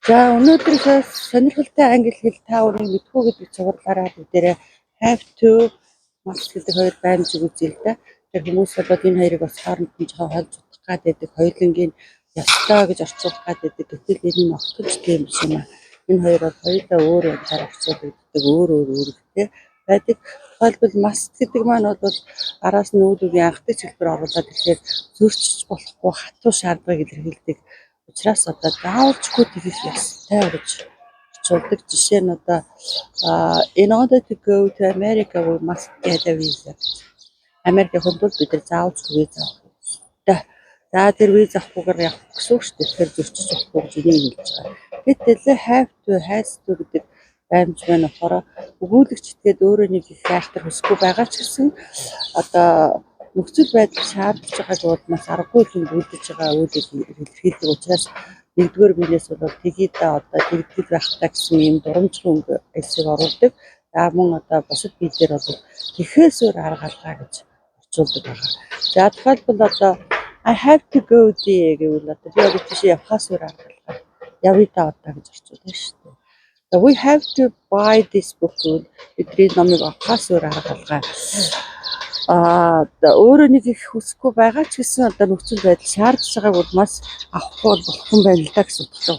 За өнөөдөр сонирхолтой англи хэл та өөрийн мэдхүү гэдэг цувралаараа бүгдээрээ have to must гэдэг хоёр байрныг үзье л да. Тэр хүмүүс болоод энэ хоёрыг бас хооронд нь жоохон холж утгах гад байдаг. Хоёулангийн ёстой гэж орчуулах гад байдаг. Гэтэл энэ нь огтж тийм биш юм аа. Энэ хоёр бол хоёулаа өөр янзаар орчуулдаг, өөр үүрэгтэй байдаг. Тухайлбал must гэдэг маань бол араас нь үүдүүгийн анхдаг хэлбэр оруулаад тэгэхээр зөрчиж болохгүй хатуу шаардлагыг илэрхийлдэг. Учраас одоо заавалчгүй тэгэх ёстой гэж орчуулдаг. Жишээ нь одоо in order to go to America we must get a visa. Америк явахын тулд бид нар заавалчгүй виз авах ёстой. За тэр виз авахгүйгээр явах гэсэн үг шүү дээ. Тэгэхээр зөрчиж болохгүй гэж энийг хэлж байгаа. Гэтэл have to has to гэдэг баймж байна болохоор өгүүлэгч этгээд өөрөө нэг их айлтар хүсэхгүй байгаа ч гэсэн одоо нөхцөл байдал шаардж байгааг улмаас аргагүй юм үлдэж байгаа үйлийг илэрхийлдэг учраас нэгдүгээр биенээс бол тгий да одоо тэгдэл байх та гэсэн юм дурамжлын өнгө элсийг оруулдаг. За мөн одоо бусад бие дээр бол тэхээс өөр арга алгаа гэж орчуулдаг байгаа. За тухайлбал одоо I have to go there гэвэл одоо би одоо тийш явахаас өөр арга алгаа явъя да одоо гэж орчуулдаг шүү дээ. We have to buy this book гэвэл бидний номыг авахаас өөр арга алгаа өөрөө нэг их хүсэхгүй байгаа ч гэсэн одоо нөхцөл байдал шаардж байгааг бол маш авахгүй болох юм байна л да гэсэн утгатай